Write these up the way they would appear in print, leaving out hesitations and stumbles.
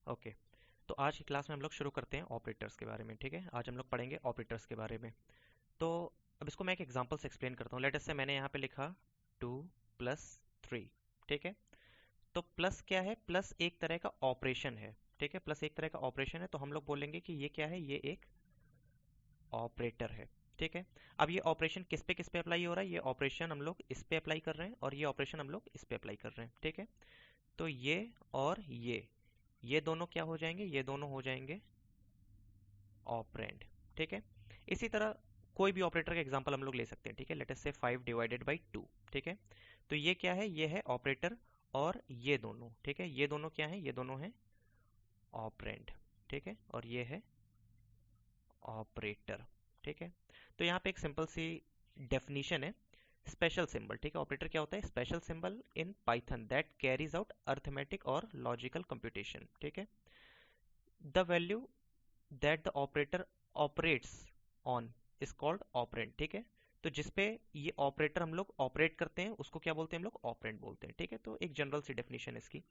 Okay. तो आज की क्लास में हम लोग शुरू करते हैं ऑपरेटर्स के बारे में। ठीक है, आज हम लोग पढ़ेंगे ऑपरेटर्स के बारे में। तो अब इसको मैं एक एग्जांपल से एक्सप्लेन करता हूँ। लेट अस से मैंने यहाँ पे लिखा 2 + 3। ठीक है, तो प्लस क्या है? प्लस एक तरह का ऑपरेशन है। ठीक है, प्लस एक तरह का ऑपरेशन है, तो हम लोग बोलेंगे कि ये क्या है? ये एक ऑपरेटर है। ठीक है, अब ये ऑपरेशन किस पे अप्लाई हो रहा है? ये ऑपरेशन हम लोग इस पे अप्लाई कर रहे हैं और ये ऑपरेशन हम लोग इस पे अप्लाई कर रहे हैं। ठीक है, तो ये और ये दोनों क्या हो जाएंगे? ये दोनों हो जाएंगे ऑपरेंड। ठीक है, इसी तरह कोई भी ऑपरेटर का एग्जांपल हम लोग ले सकते हैं। ठीक है, लेट अस से 5/2। ठीक है, तो ये क्या है? ये है ऑपरेटर और ये दोनों। ठीक है, ये दोनों क्या है? ये दोनों है ऑपरेंड। ठीक है, और ये है ऑपरेटर। ठीक है, तो यहाँ पे एक सिंपल सी डेफिनेशन है, स्पेशल सिंबल। ठीक है, ऑपरेटर क्या होता है? Special symbol in Python that carries out arithmetic और लॉजिकल कंप्यूटेशन। ठीक है, the value that the operator operates on is called operand. ठीक है, तो जिसपे ये ऑपरेटर हम लोग ऑपरेट करते हैं उसको क्या बोलते हैं? हम लोग ऑपरेंड बोलते हैं। ठीक है, तो एक जनरल सी डेफिनेशन है इसकी।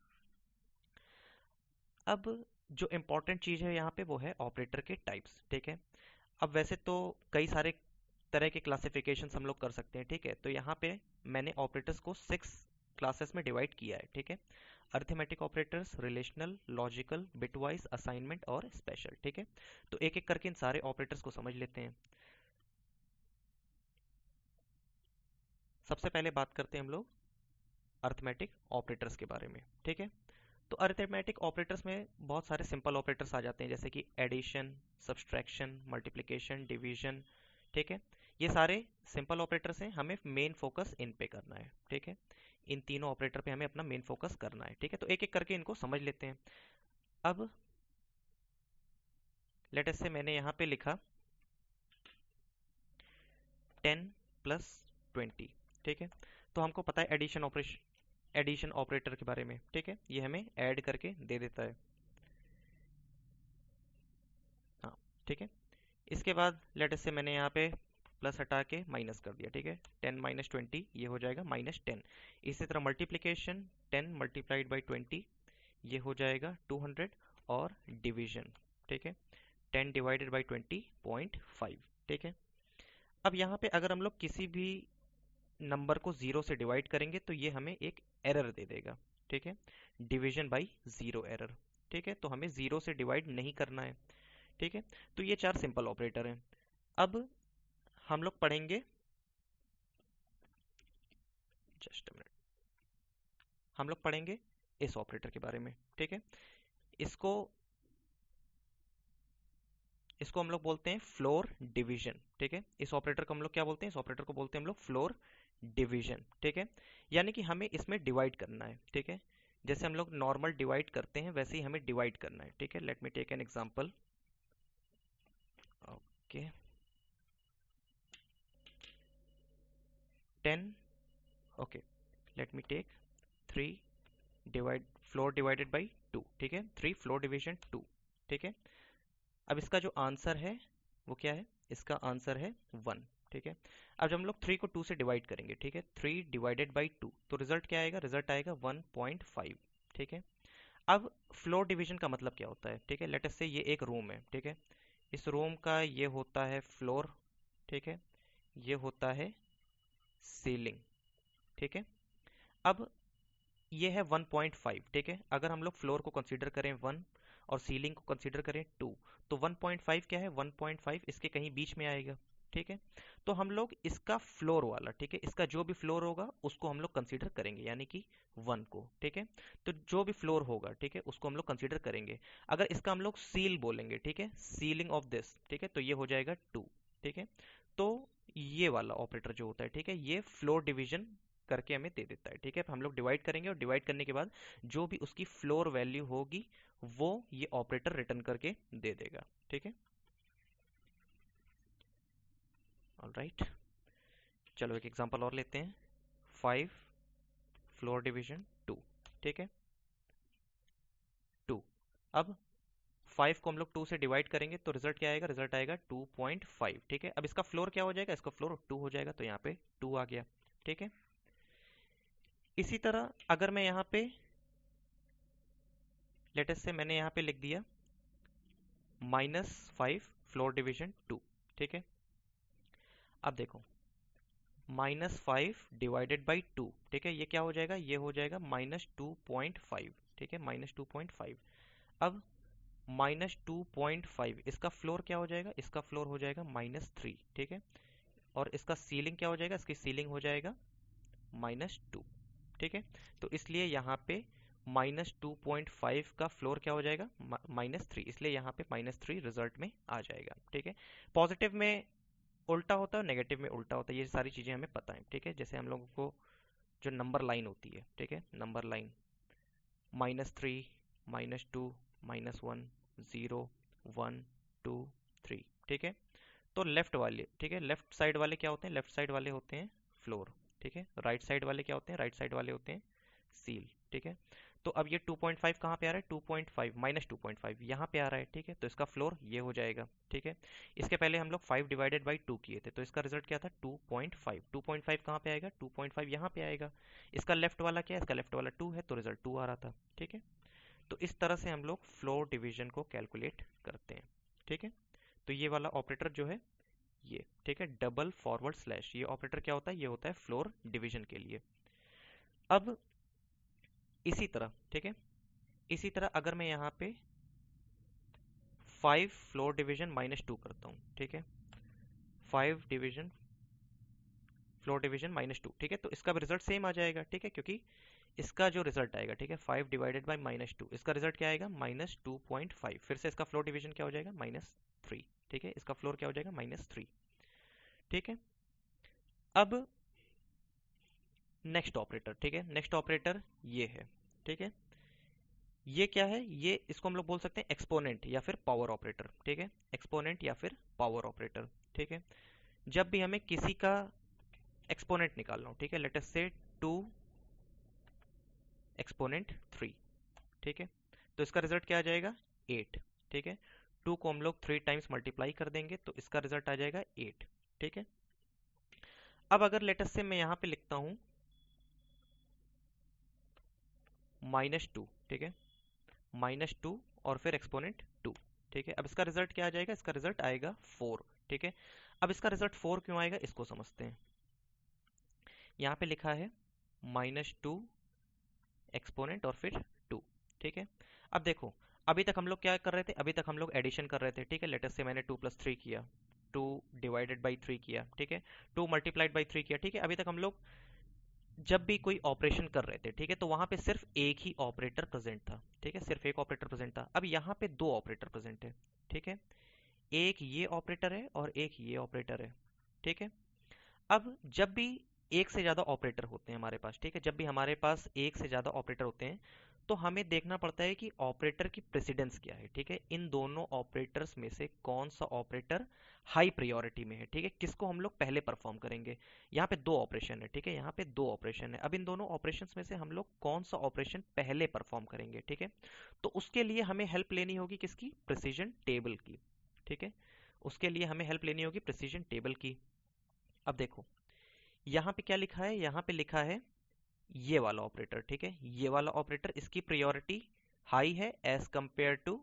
अब जो इंपॉर्टेंट चीज है यहाँ पे वो है ऑपरेटर के टाइप्स। ठीक है, अब वैसे तो कई सारे तरह के क्लासिफिकेशंस हम लोग कर सकते हैं। ठीक है, तो यहाँ पे मैंने ऑपरेटर्स को 6 क्लासेस में डिवाइड किया है। ठीक है, arithmetic operators, relational, logical, bitwise, assignment और स्पेशल। ठीक है, तो एक एक करके इन सारे ऑपरेटर्स को समझ लेते हैं। सबसे पहले बात करते हैं हम लोग अरिथमेटिक ऑपरेटर्स के बारे में। ठीक है, तो अरिथमेटिक ऑपरेटर्स में बहुत सारे सिंपल ऑपरेटर्स आ जाते हैं, जैसे कि एडिशन, सब्सट्रैक्शन, मल्टीप्लिकेशन, डिवीजन। ठीक है, ये सारे सिंपल ऑपरेटर्स हैं, हमें मेन फोकस इन पे करना है। ठीक है, इन तीनों ऑपरेटर पे हमें अपना मेन फोकस करना है। ठीक है, तो एक एक करके इनको समझ लेते हैं। अब लेट अस से मैंने यहाँ पे लिखा 10 + 20। ठीक है, तो हमको पता है एडिशन ऑपरेटर के बारे में। ठीक है, ये हमें ऐड करके दे देता है। हाँ, ठीक है, इसके बाद लेट अस से मैंने यहाँ पे प्लस हटा के माइनस कर दिया। ठीक है, 10 - 20 ये हो जाएगा -10। इसी तरह मल्टीप्लिकेशन, 10 × 20 ये हो जाएगा 200। और डिवीजन, ठीक है, 10 ÷ 20 0.5। ठीक है, अब यहाँ पे अगर हम लोग किसी भी नंबर को जीरो से डिवाइड करेंगे तो ये हमें एक एरर दे देगा। ठीक है, डिवीजन बाई जीरो एरर। ठीक है, तो हमें जीरो से डिवाइड नहीं करना है। ठीक है, तो ये चार सिंपल ऑपरेटर हैं। अब हम लोग पढ़ेंगे, जस्ट अ मिनट, हम लोग पढ़ेंगे इस ऑपरेटर के बारे में। ठीक है, इसको इसको हम लोग बोलते हैं फ्लोर डिवीजन। ठीक है, इस ऑपरेटर को हम लोग क्या बोलते हैं? इस ऑपरेटर को बोलते हैं हम लोग फ्लोर डिवीजन। ठीक है, यानी कि हमें इसमें डिवाइड करना है। ठीक है, जैसे हम लोग नॉर्मल डिवाइड करते हैं वैसे ही हमें डिवाइड करना है। ठीक है, let me take an example. Okay, 10। Okay, let me take 3 divide floor divided by 2। ठीक है, 3 फ्लोर डिवीजन 2। ठीक है, अब इसका जो आंसर है वो क्या है? इसका आंसर है 1। ठीक है, अब जब हम लोग 3 को 2 से डिवाइड करेंगे, ठीक है, 3 ÷ 2, तो रिजल्ट क्या आएगा? रिजल्ट आएगा 1.5। ठीक है, अब फ्लोर डिवीजन का मतलब क्या होता है? ठीक है, लेट अस से ये एक रूम है। ठीक है, इस रूम का ये होता है फ्लोर। ठीक है, ये होता है सीलिंग। ठीक है, अब ये है 1.5। ठीक है, अगर हम लोग फ्लोर को कंसीडर करें 1 और सीलिंग को कंसीडर करें 2, तो 1.5 क्या है? 1.5 इसके कहीं बीच में आएगा। ठीक है, तो हम लोग इसका फ्लोर वाला, ठीक है, इसका जो भी फ्लोर होगा उसको हम लोग कंसीडर करेंगे, यानी कि 1 को। ठीक है, तो जो भी फ्लोर होगा, ठीक है, उसको हम लोग कंसीडर करेंगे। अगर इसका हम लोग सील बोलेंगे, ठीक है, सीलिंग ऑफ दिस, ठीक है, तो ये हो जाएगा 2। ठीक है, तो ये वाला ऑपरेटर जो होता है, ठीक है, ये फ्लोर डिवीजन करके हमें दे देता है। ठीक है, हम लोग डिवाइड करेंगे और डिवाइड करने के बाद जो भी उसकी फ्लोर वैल्यू होगी वो ये ऑपरेटर रिटर्न करके दे देगा। ठीक है, ऑलराइट, चलो एक एग्जांपल और लेते हैं। 5 फ्लोर डिवीजन 2। ठीक है, 2। अब 5 को हम लोग 2 से डिवाइड करेंगे तो रिजल्ट क्या आएगा? रिजल्ट आएगा 2.5। ठीक है, अब इसका फ्लोर क्या हो जाएगा? इसका फ्लोर 2 हो जाएगा, तो यहाँ पे 2 आ गया। ठीक है, इसी तरह अगर मैं यहाँ पे लेटेस्ट से मैंने यहाँ पे लिख दिया -5 फ्लोर डिवीजन 2, ठीक है। अब देखो -5 डिवाइडेड बाई 2, ठीक है, ये क्या हो जाएगा, ये हो जाएगा -2.5, ठीक है, -2.5। अब -2.5 इसका फ्लोर क्या हो जाएगा, इसका फ्लोर हो जाएगा -3, ठीक है। और इसका सीलिंग क्या हो जाएगा, इसकी सीलिंग हो जाएगा -2, ठीक है। तो इसलिए यहाँ पे -2.5 का फ्लोर क्या हो जाएगा, -3, इसलिए यहाँ पे -3 रिजल्ट में आ जाएगा, ठीक है। पॉजिटिव में उल्टा होता है और नेगेटिव में उल्टा होता है, ये सारी चीज़ें हमें पता है, ठीक है। जैसे हम लोगों को जो नंबर लाइन होती है, ठीक है, नंबर लाइन -3, -2, -1, 0, 1, 2, 3, ठीक है। तो लेफ्ट वाले, ठीक है, लेफ्ट साइड वाले क्या होते हैं, लेफ्ट साइड वाले होते हैं फ्लोर, ठीक है। राइट साइड वाले क्या होते हैं, राइट साइड वाले होते हैं सील, ठीक है। तो अब ये 2.5 कहाँ पे आ रहा है, 2.5 -2.5 यहाँ पे आ रहा है, ठीक है। तो इसका फ्लोर ये हो जाएगा, ठीक है। इसके पहले हम लोग 5 डिवाइडेड बाई 2 किए थे, तो इसका रिजल्ट क्या था 2.5। 2.5 कहाँ पे आएगा, 2.5 यहाँ पे आएगा। इसका लेफ्ट वाला क्या है, इसका लेफ्ट वाला 2 है, तो रिजल्ट 2 आ रहा था, ठीक है। तो इस तरह से हम लोग फ्लोर डिवीजन को कैलकुलेट करते हैं, ठीक है। तो ये वाला ऑपरेटर जो है ये, ठीक है, डबल फॉरवर्ड स्लैश, ये ऑपरेटर क्या होता है, ये होता है फ्लोर डिवीजन के लिए। अब इसी तरह, ठीक है, इसी तरह अगर मैं यहाँ पे 5 फ्लोर डिवीजन -2 करता हूँ, ठीक है, 5 डिवीजन फ्लोर डिवीजन -2, ठीक है, तो इसका भी रिजल्ट सेम आ जाएगा, ठीक है, क्योंकि इसका जो रिजल्ट आएगा, ठीक है, 5 डिवाइडेड बाई -2, इसका रिजल्ट क्या आएगा -2.5। फिर से इसका फ्लोर डिवीजन क्या हो जाएगा -3, ठीक है, इसका फ्लोर क्या हो जाएगा -3, ठीक है। अब नेक्स्ट ऑपरेटर, ठीक है, नेक्स्ट ऑपरेटर ये है, ठीक है। ये क्या है, ये इसको हम लोग बोल सकते हैं एक्सपोनेंट या फिर पावर ऑपरेटर, ठीक है, एक्सपोनेंट या फिर पावर ऑपरेटर, ठीक है। जब भी हमें किसी का एक्सपोनेंट निकालना हो, ठीक है, लेट अस से 2 एक्सपोनेंट 3, ठीक है, तो इसका रिजल्ट क्या आ जाएगा 8, ठीक है। 2 को हम लोग 3 टाइम्स मल्टीप्लाई कर देंगे तो इसका रिजल्ट आ जाएगा 8, ठीक है। अब अगर लेट अस से मैं यहाँ पे लिखता हूँ -2, ठीक है, -2 और फिर एक्सपोनेंट 2, ठीक है। अब इसका रिजल्ट क्या आ जाएगा, इसका रिजल्ट आएगा 4, ठीक है। अब इसका रिजल्ट 4 क्यों आएगा, इसको समझते हैं। यहाँ पे लिखा है -2 एक्सपोनेंट और फिर 2, ठीक है। अब देखो अभी तक हम लोग क्या कर रहे थे, अभी तक हम लोग एडिशन कर रहे थे, ठीक है। लेटेस्ट से मैंने 2 + 3 किया, 2 डिवाइडेड बाई 3 किया, ठीक है, 2 मल्टीप्लाइड बाई 3 किया, ठीक है। अभी तक हम लोग जब भी कोई ऑपरेशन कर रहे थे, ठीक है, तो वहां पे सिर्फ एक ही ऑपरेटर प्रेजेंट था, ठीक है, सिर्फ एक ऑपरेटर प्रेजेंट था। अब यहाँ पे दो ऑपरेटर प्रेजेंट है, ठीक है, एक ये ऑपरेटर है और एक ये ऑपरेटर है, ठीक है। अब जब भी एक से ज़्यादा ऑपरेटर होते हैं हमारे पास, ठीक है, जब भी हमारे पास एक से ज़्यादा ऑपरेटर होते हैं तो हमें देखना पड़ता है कि ऑपरेटर की प्रेसिडेंस क्या है, ठीक है। इन दोनों ऑपरेटर्स में से कौन सा ऑपरेटर हाई प्रायोरिटी में है, ठीक है, किसको हम लोग पहले परफॉर्म करेंगे। यहाँ पे दो ऑपरेशन है, ठीक है, यहाँ पे दो ऑपरेशन है। अब इन दोनों ऑपरेशन में से हम लोग कौन सा ऑपरेशन पहले परफॉर्म करेंगे, ठीक है। तो उसके लिए हमें हेल्प लेनी होगी किसकी, प्रिसीजन टेबल की, ठीक है। उसके लिए हमें हेल्प लेनी होगी प्रिसीजन टेबल की। अब देखो यहाँ पे क्या लिखा है, यहाँ पे लिखा है ये वाला ऑपरेटर, ठीक है, ये वाला ऑपरेटर, इसकी प्रायोरिटी हाई है एज कंपेयर टू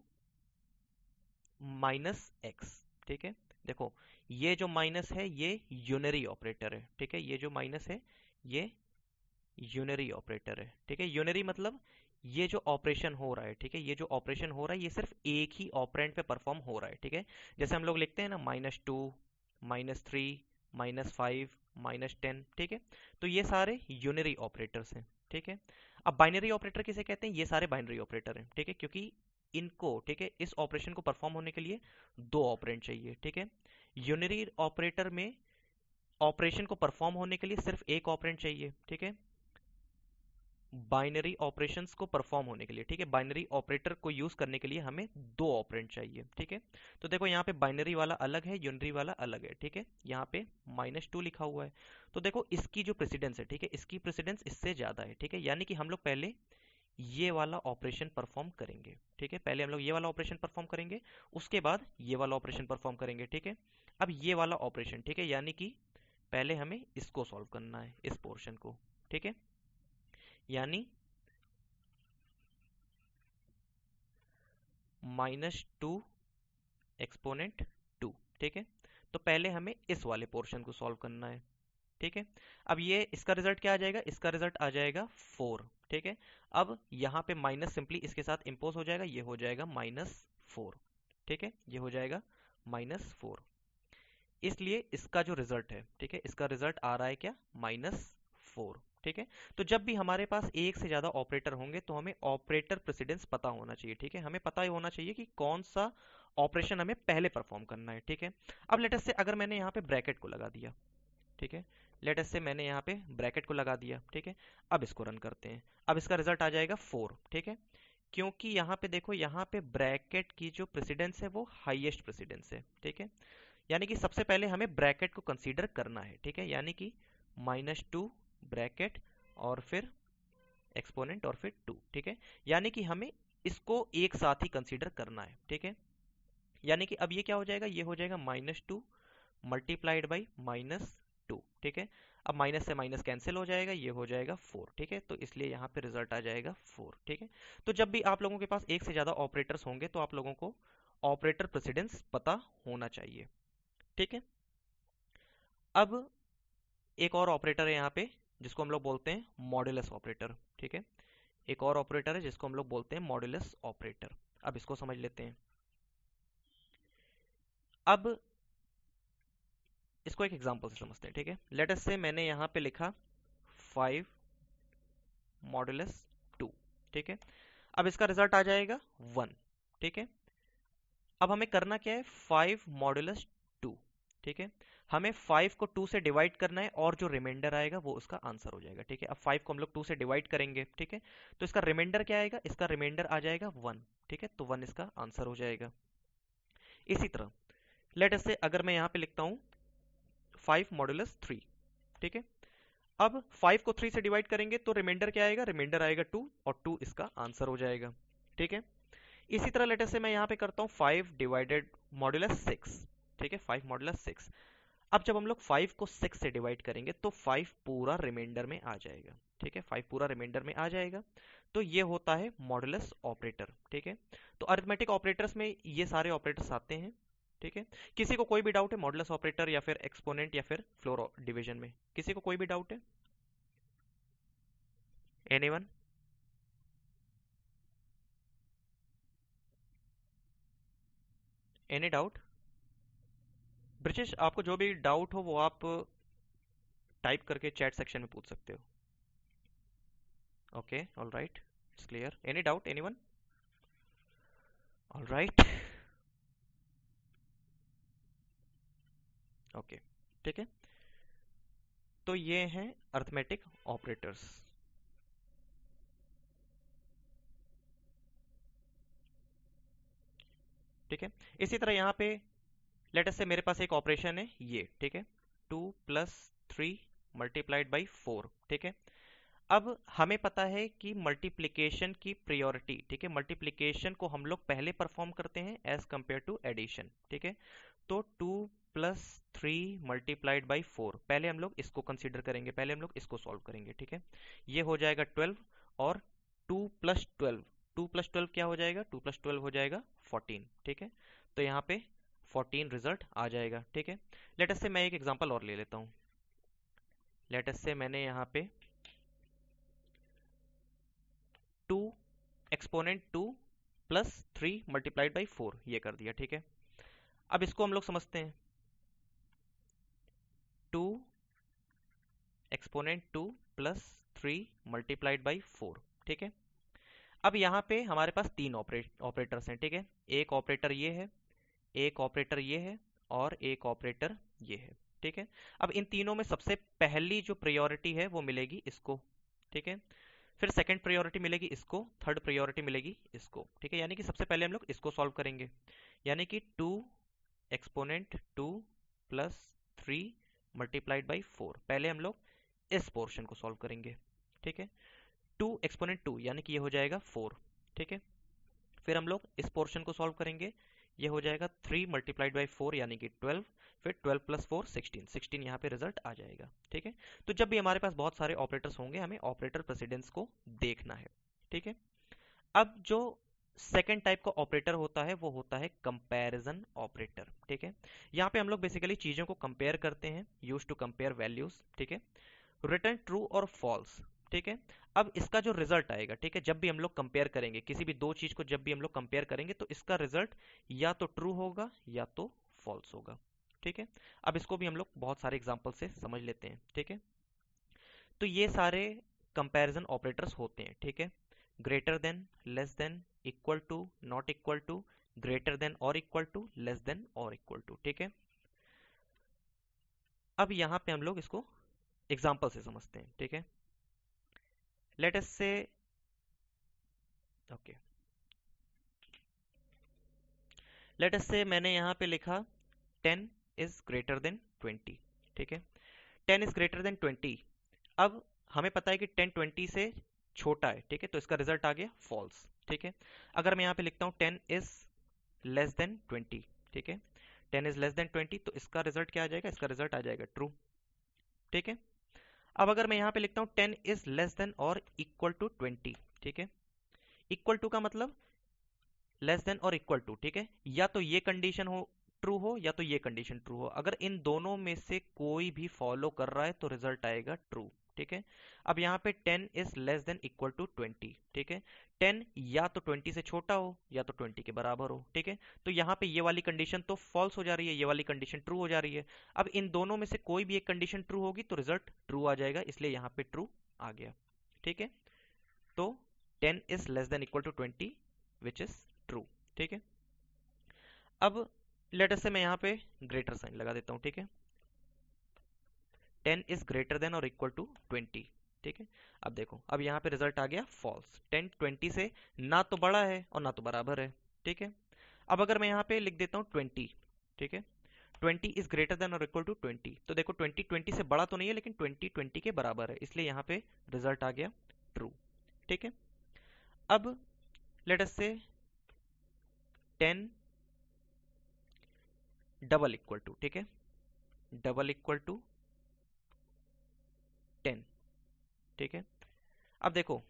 -x, ठीक है। देखो ये जो माइनस है ये यूनरी ऑपरेटर है, ठीक है, ये जो माइनस है ये यूनरी ऑपरेटर है, ठीक है। यूनरी मतलब ये जो ऑपरेशन हो रहा है, ठीक है, ये जो ऑपरेशन हो रहा है ये सिर्फ एक ही ऑपरेंड पे परफॉर्म हो रहा है, ठीक है। जैसे हम लोग लिखते हैं ना -2, -3, -5, -10, ठीक है। तो ये सारे यूनरी ऑपरेटर्स हैं, ठीक है। अब बाइनरी ऑपरेटर किसे कहते हैं, ये सारे बाइनरी ऑपरेटर हैं, ठीक है, क्योंकि इनको, ठीक है, इस ऑपरेशन को परफॉर्म होने के लिए दो ऑपरेंड चाहिए, ठीक है। यूनरी ऑपरेटर में ऑपरेशन को परफॉर्म होने के लिए सिर्फ एक ऑपरेंड चाहिए, ठीक है। बाइनरी ऑपरेशंस को परफॉर्म होने के लिए, ठीक है, बाइनरी ऑपरेटर को यूज करने के लिए हमें दो ऑपरेंड चाहिए, ठीक है। तो देखो यहाँ पे बाइनरी वाला अलग है, यूनरी वाला अलग है, ठीक है। यहाँ पे -2 लिखा हुआ है, तो देखो इसकी जो प्रेसिडेंस है, ठीक है, इसकी प्रेसिडेंस इससे ज्यादा है, ठीक है। यानी कि हम लोग पहले ये वाला ऑपरेशन परफॉर्म करेंगे, ठीक है, पहले हम लोग ये वाला ऑपरेशन परफॉर्म करेंगे, उसके बाद ये वाला ऑपरेशन परफॉर्म करेंगे, ठीक है। अब ये वाला ऑपरेशन, ठीक है, यानी कि पहले हमें इसको सॉल्व करना है, इस पोर्शन को, ठीक है। यानी -2 एक्सपोनेंट 2, ठीक है। तो पहले हमें इस वाले पोर्शन को सॉल्व करना है, ठीक है। अब ये इसका रिजल्ट क्या आ जाएगा, इसका रिजल्ट आ जाएगा 4, ठीक है। अब यहाँ पे माइनस सिंपली इसके साथ इम्पोज हो जाएगा, ये हो जाएगा -4, ठीक है, ये हो जाएगा -4। इसलिए इसका जो रिजल्ट है, ठीक है, इसका रिजल्ट आ रहा है क्या, -4, ठीक है। तो जब भी हमारे पास एक से ज्यादा ऑपरेटर होंगे तो हमें ऑपरेटर प्रेसिडेंस पता होना चाहिए, ठीक है। हमें पता ही होना चाहिए कि कौन सा ऑपरेशन हमें पहले परफॉर्म करना है, ठीक है। अब लेट अस से अगर मैंने यहाँ पे ब्रैकेट को लगा दिया, ठीक है, लेट अस से मैंने यहाँ पे ब्रैकेट को लगा दिया, ठीक है। अब इसको रन करते हैं, अब इसका रिजल्ट आ जाएगा 4, ठीक है। क्योंकि यहाँ पे देखो, यहाँ पे ब्रैकेट की जो प्रेसिडेंस है वो हाईएस्ट प्रेसिडेंस है, ठीक है। यानी कि सबसे पहले हमें ब्रैकेट को कंसीडर करना है, ठीक है। यानी कि -2 ब्रैकेट और फिर एक्सपोनेंट और फिर 2, ठीक है। यानी कि हमें इसको एक साथ ही कंसीडर करना है, ठीक है। यानी कि अब ये क्या हो जाएगा, ये हो जाएगा -2 मल्टीप्लाइड बाई -2, ठीक है। अब माइनस से माइनस कैंसिल हो जाएगा, ये हो जाएगा 4, ठीक है। तो इसलिए यहाँ पे रिजल्ट आ जाएगा 4, ठीक है। तो जब भी आप लोगों के पास एक से ज्यादा ऑपरेटर्स होंगे तो आप लोगों को ऑपरेटर प्रेसिडेंस पता होना चाहिए, ठीक है। अब एक और ऑपरेटर है यहाँ पे जिसको हम लोग बोलते हैं मॉड्यूलस ऑपरेटर, ठीक है। एक और ऑपरेटर है जिसको हम लोग बोलते हैं मॉड्यूलस ऑपरेटर। अब इसको समझ लेते हैं। अब इसको एक एग्जांपल से समझते हैं, ठीक है। लेट अस से मैंने यहाँ पे लिखा 5 मॉड्यूलस 2, ठीक है। अब इसका रिजल्ट आ जाएगा 1, ठीक है। अब हमें करना क्या है, 5 मॉड्यूलस 2, ठीक है। हमें 5 को 2 से डिवाइड करना है और जो रिमाइंडर आएगा वो उसका आंसर हो जाएगा, ठीक है। अब 5 को हम लोग 2 से डिवाइड करेंगे, ठीक है। तो इसका रिमाइंडर क्या आएगा, इसका रिमाइंडर आ जाएगा 1, ठीक है। तो 1 इसका आंसर हो जाएगा। इसी तरह लेट अस से अगर मैं यहाँ पे लिखता हूँ 5 मॉड्यूलस 3, ठीक है। अब 5 को 3 से डिवाइड करेंगे तो रिमाइंडर क्या आएगा, रिमाइंडर आएगा 2 और 2 इसका आंसर हो जाएगा, ठीक है। इसी तरह लेट अस से मैं यहाँ पे करता हूँ 5 डिवाइडेड मॉड्यूलस 6, ठीक है, 5 मॉड्यूलस 6। अब जब हम लोग 5 को 6 से डिवाइड करेंगे तो 5 पूरा रिमाइंडर में आ जाएगा, ठीक है। 5 पूरा रिमाइंडर में आ जाएगा। तो ये होता है मॉड्यूलस ऑपरेटर, ठीक है। तो अरिथमेटिक ऑपरेटर्स में ये सारे ऑपरेटर्स आते हैं, ठीक है। किसी को कोई भी डाउट है मॉडुलस ऑपरेटर या फिर एक्सपोनेंट या फिर फ्लोर डिवीजन में, किसी को कोई भी डाउट है, एनीवन? Any doubt? ब्रिजेश, आपको जो भी डाउट हो वो आप टाइप करके चैट सेक्शन में पूछ सकते हो। Okay, all right, it's clear. Any doubt, anyone? All right, okay, ठीक है। तो ये हैं अरिथमेटिक ऑपरेटर्स, ठीक है। इसी तरह यहाँ पे लेट अस से मेरे पास एक ऑपरेशन है ये, ठीक है, 2 + 3 मल्टीप्लाइड बाई 4, ठीक है। अब हमें पता है कि मल्टीप्लिकेशन की प्रायोरिटी, ठीक है, मल्टीप्लिकेशन को हम लोग पहले परफॉर्म करते हैं एज कंपेयर टू एडिशन, ठीक है। तो 2 + 3 मल्टीप्लाइड बाई 4, पहले हम लोग इसको कंसीडर करेंगे, पहले हम लोग इसको सॉल्व करेंगे, ठीक है। ये हो जाएगा 12 और 2 + 12, 2 + 12 क्या हो जाएगा, 2 + 12 हो जाएगा 14, ठीक है। तो यहाँ पे 14 रिजल्ट आ जाएगा, ठीक है। लेट अस से मैं एक एग्जांपल और ले लेता हूँ। लेट अस से मैंने यहाँ पे 2 एक्सपोनेंट 2 + 3 मल्टीप्लाइड बाई 4 ये कर दिया, ठीक है। अब इसको हम लोग समझते हैं, 2 एक्सपोनेंट 2 + 3 मल्टीप्लाइड बाई 4, ठीक है। अब यहाँ पे हमारे पास तीन ऑपरेटर्स हैं, ठीक है। एक ऑपरेटर ये है, एक ऑपरेटर ये है और एक ऑपरेटर ये है, ठीक है। अब इन तीनों में सबसे पहली जो प्रायोरिटी है वो मिलेगी इसको, ठीक है। फिर सेकंड प्रायोरिटी मिलेगी इसको, थर्ड प्रायोरिटी मिलेगी इसको, ठीक है। यानी कि सबसे पहले हम लोग इसको सॉल्व करेंगे, यानी कि 2 एक्सपोनेंट 2 + 3 मल्टीप्लाइड बाई 4, पहले हम लोग इस पोर्शन को सॉल्व करेंगे, ठीक है। 2 एक्सपोनेंट 2 यानी कि ये हो जाएगा 4, ठीक है। फिर हम लोग इस पोर्शन को सॉल्व करेंगे, ये हो जाएगा 3 मल्टीप्लाइड बाई 4 यानी कि 12, फिर 12 + 4 16, 16 यहाँ पे रिजल्ट आ जाएगा, ठीक है। तो जब भी हमारे पास बहुत सारे ऑपरेटर्स होंगे हमें ऑपरेटर प्रेसिडेंस को देखना है, ठीक है। अब जो सेकेंड टाइप का ऑपरेटर होता है वो होता है कंपैरिजन ऑपरेटर। ठीक है, यहाँ पे हम लोग बेसिकली चीजों को कंपेयर करते हैं, यूज टू कंपेयर वैल्यूज। ठीक है, रिटर्न ट्रू और फॉल्स। ठीक है, अब इसका जो रिजल्ट आएगा, ठीक है, जब भी हम लोग कंपेयर करेंगे किसी भी दो चीज को, जब भी हम लोग कंपेयर करेंगे तो इसका रिजल्ट या तो ट्रू होगा या तो फॉल्स होगा। ठीक है, अब इसको भी हम लोग बहुत सारे एग्जांपल से समझ लेते हैं। ठीक है, तो ये सारे कंपैरिजन ऑपरेटर्स होते हैं। ठीक है, greater than, less than, equal to, not equal to, greater than और इक्वल टू, लेस देन और इक्वल टू। ठीक है, अब यहां पे हम लोग इसको एग्जांपल से समझते हैं। ठीक है, लेट अस से, ओके, लेट अस से मैंने यहां पे लिखा 10 इज ग्रेटर देन 20। ठीक है, 10 इज ग्रेटर देन 20। अब हमें पता है कि 10 20 से छोटा है। ठीक है, तो इसका रिजल्ट आ गया फॉल्स। ठीक है, अगर मैं यहाँ पे लिखता हूँ 10 इज लेस देन 20। ठीक है, 10 इज लेस देन 20, तो इसका रिजल्ट क्या आ जाएगा? इसका रिजल्ट आ जाएगा ट्रू। ठीक है, अब अगर मैं यहाँ पे लिखता हूँ 10 इज लेस देन और इक्वल टू 20। ठीक है, इक्वल टू का मतलब लेस देन और इक्वल टू। ठीक है, या तो ये कंडीशन हो, ट्रू हो, या तो ये कंडीशन ट्रू हो। अगर इन दोनों में से कोई भी फॉलो कर रहा है तो रिजल्ट आएगा ट्रू। ठीक है, अब यहाँ पे 10 is less than equal to 20। ठीक है, 10 या तो 20 से छोटा हो या तो 20 के बराबर हो। ठीक है, तो यहाँ पे ये वाली कंडीशन तो फॉल्स हो जा रही है, ये वाली कंडीशन ट्रू हो जा रही है। अब इन दोनों में से कोई भी एक कंडीशन ट्रू होगी तो रिजल्ट ट्रू आ जाएगा, इसलिए यहाँ पे ट्रू आ गया। ठीक है, तो 10 is less than equal to 20 which is true. ठीक है, अब लेटर से मैं यहाँ पे ग्रेटर साइन लगा देता हूँ। ठीक है, 10 इज ग्रेटर देन और इक्वल टू 20। ठीक है, अब देखो, अब यहाँ पे रिजल्ट आ गया फॉल्स। 10 20 से ना तो बड़ा है और ना तो बराबर है। ठीक है, अब अगर मैं यहाँ पे लिख देता हूँ 20। ठीक है, 20 इज ग्रेटर देन और इक्वल टू 20, तो देखो 20 20 से बड़ा तो नहीं है लेकिन 20 20 के बराबर है, इसलिए यहाँ पे रिजल्ट आ गया ट्रू। ठीक है, अब लेट अस से 10 डबल इक्वल टू, ठीक है, डबल इक्वल टू 10। ठीक है, अब देखो,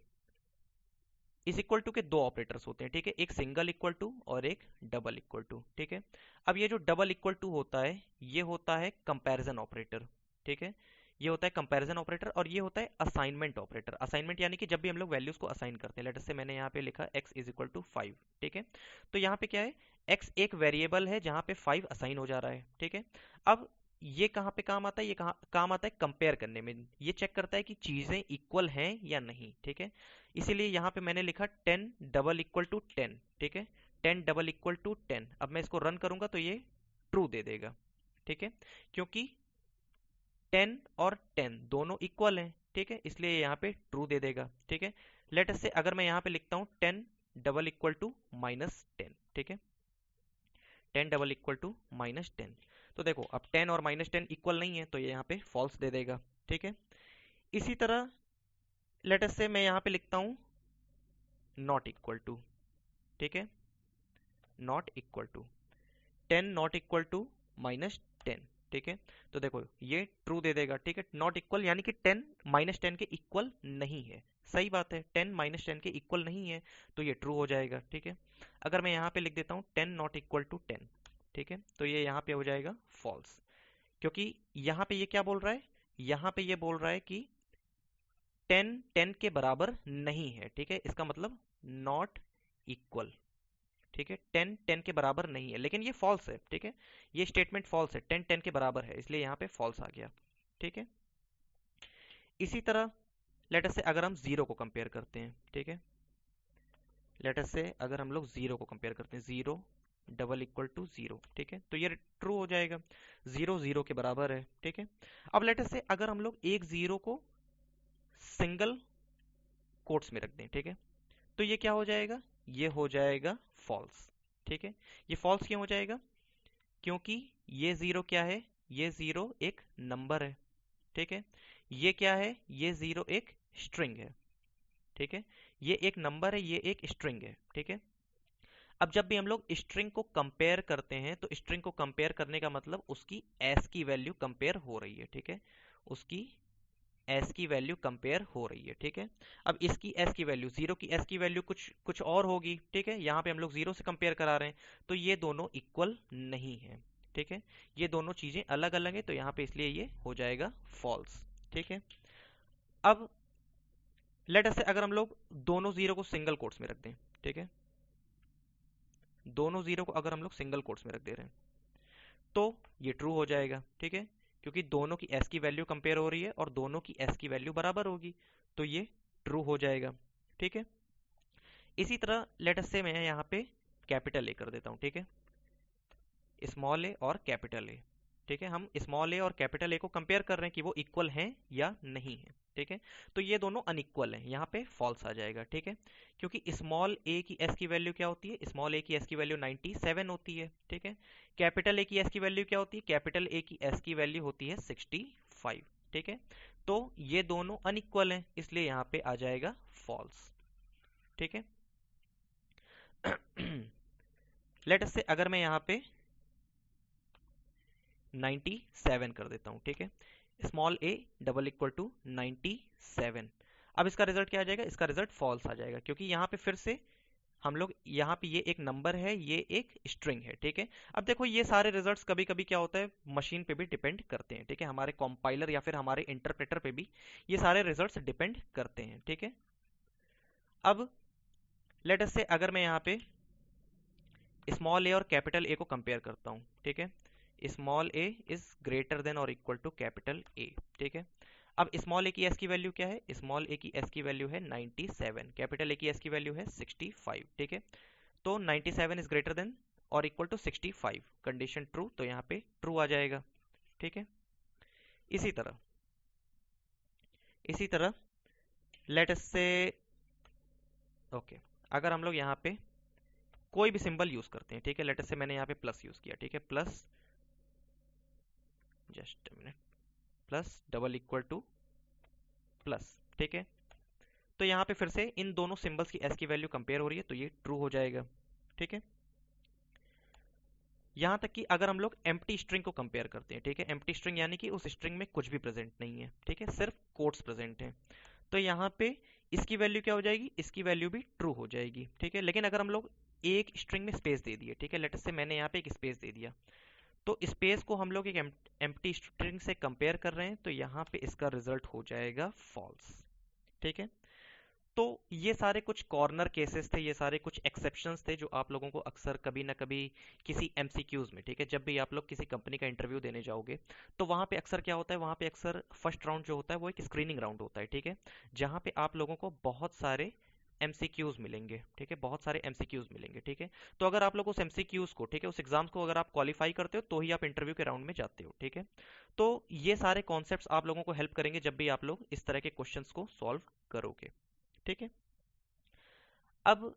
इस इक्वल टू के दो ऑपरेटर्स होते हैं। ठीक है, एक सिंगल इक्वल टू और एक डबल इक्वल टू। ठीक है, अब ये जो डबल इक्वल टू होता है ये होता है कंपैरिजन ऑपरेटर। ठीक है, ये होता है कंपैरिजन ऑपरेटर और ये होता है असाइनमेंट ऑपरेटर। असाइनमेंट यानी कि जब भी हम लोग वैल्यूज को असाइन करते हैं, लेट से मैंने यहाँ पे लिखा x इज इक्वल टू 5। ठीक है, तो यहाँ पे क्या है, x एक वेरिएबल है जहाँ पे 5 असाइन हो जा रहा है। ठीक है, अब ये कहाँ पे काम आता है? ये कहाँ काम आता है? कंपेयर करने में। ये चेक करता है कि चीजें इक्वल हैं या नहीं। ठीक है, इसीलिए यहाँ पे मैंने लिखा 10 डबल इक्वल टू 10। ठीक है, 10 डबल इक्वल टू 10। अब मैं इसको रन करूंगा तो ये ट्रू दे देगा। ठीक है, क्योंकि 10 और 10 दोनों इक्वल हैं। ठीक है, इसलिए यहाँ पे ट्रू दे देगा। ठीक है, लेट अस से अगर मैं यहाँ पे लिखता हूँ 10 डबल इक्वल टू माइनस 10। ठीक है, 10 डबल इक्वल टू माइनस 10, तो देखो अब 10 और माइनस 10 इक्वल नहीं है तो ये यहाँ पे फॉल्स दे देगा। ठीक है, इसी तरह लेट अस से मैं यहाँ पे लिखता हूँ नॉट इक्वल टू। ठीक है, not equal to 10 not equal to minus 10। ठीक है, तो देखो ये ट्रू दे देगा। ठीक है, नॉट इक्वल यानी कि 10 माइनस 10 के इक्वल नहीं है। सही बात है, 10 माइनस 10 के इक्वल नहीं है तो ये ट्रू हो जाएगा। ठीक है, अगर मैं यहाँ पे लिख देता हूँ 10 नॉट इक्वल टू 10, ठीक है, तो ये यहाँ पे हो जाएगा फॉल्स, क्योंकि यहाँ पे ये क्या बोल रहा है? यहाँ पे ये बोल रहा है कि 10 10 के बराबर नहीं है। ठीक है, इसका मतलब नॉट इक्वल। ठीक है, 10 10 के बराबर नहीं है, लेकिन ये फॉल्स है। ठीक है, ये स्टेटमेंट फॉल्स है, 10 10 के बराबर है, इसलिए यहाँ पे फॉल्स आ गया। ठीक है, इसी तरह लेट अस से अगर हम जीरो को कंपेयर करते हैं, ठीक है, लेट अस से अगर हम लोग जीरो को कंपेयर करते हैं, zero double equal to zero, ठीक है, तो ये ट्रू हो जाएगा, जीरो जीरो के बराबर है। ठीक है, अब लेट अस से अगर हम लोग एक जीरो को सिंगल कोट्स में रख दें, ठीक है, तो ये क्या हो जाएगा? ये हो जाएगा फॉल्स। ठीक है, ये फॉल्स क्यों हो जाएगा? क्योंकि ये जीरो क्या है? ये जीरो एक नंबर है। ठीक है, ये क्या है? ये जीरो एक स्ट्रिंग है। ठीक है, ये एक नंबर है, ये एक स्ट्रिंग है। ठीक है, अब जब भी हम लोग स्ट्रिंग को कंपेयर करते हैं तो स्ट्रिंग को कंपेयर करने का मतलब उसकी एस की वैल्यू कंपेयर हो रही है। ठीक है, उसकी एस की वैल्यू कंपेयर हो रही है, ठीक है। अब इसकी एस की वैल्यू, जीरो की एस की वैल्यू कुछ कुछ और होगी, ठीक है। यहाँ पे हम लोग जीरो से कंपेयर करा रहे हैं, तो ये दोनों इक्वल नहीं है, ठीक है। ये दोनों चीजें अलग अलग है, तो यहाँ पे इसलिए ये हो जाएगा फॉल्स, ठीक है। अब लेट अस से अगर हम लोग दोनों जीरो को सिंगल कोट्स में रख दें, ठीक है, दोनों जीरो को अगर हम लोग सिंगल कोट्स में रख दे रहे हैं तो ये ट्रू हो जाएगा, ठीक है, क्योंकि दोनों की एस की वैल्यू कंपेयर हो रही है और दोनों की एस की वैल्यू बराबर होगी, तो ये ट्रू हो जाएगा, ठीक है। इसी तरह लेट अस से मैं यहाँ पे कैपिटल ए कर देता हूँ, ठीक है, स्मॉल ए और कैपिटल ए, ठीक है। हम स्मॉल ए और कैपिटल ए को कंपेयर कर रहे हैं कि वो इक्वल हैं या नहीं है, ठीक है। तो ये दोनों अनइक्वल हैं, यहाँ पे फॉल्स आ जाएगा, ठीक है, क्योंकि स्मॉल ए की एस की वैल्यू क्या होती है, स्मॉल ए की एस की वैल्यू 97 होती है, ठीक है। कैपिटल ए की एस की वैल्यू क्या होती है, कैपिटल ए की एस की वैल्यू होती है 65, ठीक है। तो ये दोनों अनइक्वल हैं, इसलिए यहाँ पे आ जाएगा फॉल्स, ठीक है। लेट अस से अगर मैं यहाँ पे 97 कर देता हूं, ठीक है, small a double equal to 97, अब इसका रिजल्ट क्या आ जाएगा, इसका रिजल्ट फॉल्स आ जाएगा, क्योंकि यहाँ पे फिर से हम लोग यहाँ पे ये एक नंबर है, ये एक स्ट्रिंग है, ठीक है। अब देखो ये सारे रिजल्ट्स कभी कभी क्या होता है, मशीन पे भी डिपेंड करते हैं, ठीक है, हमारे कंपाइलर या फिर हमारे इंटरप्रेटर पे भी ये सारे रिजल्ट्स डिपेंड करते हैं, ठीक है। अब लेट अस से अगर मैं यहाँ पे स्मॉल ए और कैपिटल ए को कंपेयर करता हूँ, ठीक है, small A is greater than और इक्वल टू कैपिटल ए, ठीक है। अब स्मॉल ए की एस की वैल्यू क्या है, स्मॉल ए की एस की वैल्यू है 97, कैपिटल ए की एस की वैल्यू है 65, ठीक है। तो 97 इज ग्रेटर देन और इक्वल टू 65, कंडीशन ट्रू, तो यहाँ पे ट्रू आ जाएगा, ठीक है। इसी तरह लेट अस से ओके, अगर हम लोग यहाँ पे कोई भी सिंबल यूज करते हैं, ठीक है, लेट अस से मैंने यहाँ पे प्लस यूज किया, ठीक है, plus, just minute, plus double equal two plus, ठीक है। तो यहाँ पे फिर से इन दोनों सिंबल्स की एस की वैल्यू कंपेयर हो रही है, तो ये ट्रू हो जाएगा, ठीक है। यहाँ तक कि अगर हम लोग एम्प्टी स्ट्रिंग को कंपेयर करते हैं, ठीक है, एम्प्टी स्ट्रिंग यानी कि उस स्ट्रिंग में कुछ भी प्रेजेंट नहीं है, ठीक है, सिर्फ कोट्स प्रेजेंट हैं, तो यहाँ पे इसकी वैल्यू क्या हो जाएगी, इसकी वैल्यू भी ट्रू हो जाएगी, ठीक है। लेकिन अगर हम लोग एक स्ट्रिंग में स्पेस दे दिए, ठीक है, लेट अस से मैंने यहाँ पे एक स्पेस दे दिया, तो स्पेस को हम लोग एक एम्प्टी स्ट्रिंग से कंपेयर कर रहे हैं, तो यहाँ पे इसका रिजल्ट हो जाएगा फॉल्स, ठीक है। तो ये सारे कुछ कॉर्नर केसेस थे, ये सारे कुछ एक्सेप्शंस थे जो आप लोगों को अक्सर कभी ना कभी किसी एमसीक्यूज में, ठीक है, जब भी आप लोग किसी कंपनी का इंटरव्यू देने जाओगे तो वहां पे अक्सर क्या होता है, वहां पे अक्सर फर्स्ट राउंड जो होता है वो एक स्क्रीनिंग राउंड होता है, ठीक है, जहां पे आप लोगों को बहुत सारे एमसीक्यूज मिलेंगे, ठीक है, बहुत सारे एमसीक्यूज मिलेंगे, ठीक है। तो अगर आप लोग उस एमसीक्यूज को, ठीक है, उस एग्जाम को अगर आप क्वालिफाई करते हो तो ही आप इंटरव्यू के राउंड में जाते हो, ठीक है। तो ये सारे कॉन्सेप्ट्स आप लोगों को हेल्प करेंगे जब भी आप लोग इस तरह के क्वेश्चंस को सॉल्व करोगे, ठीक है। अब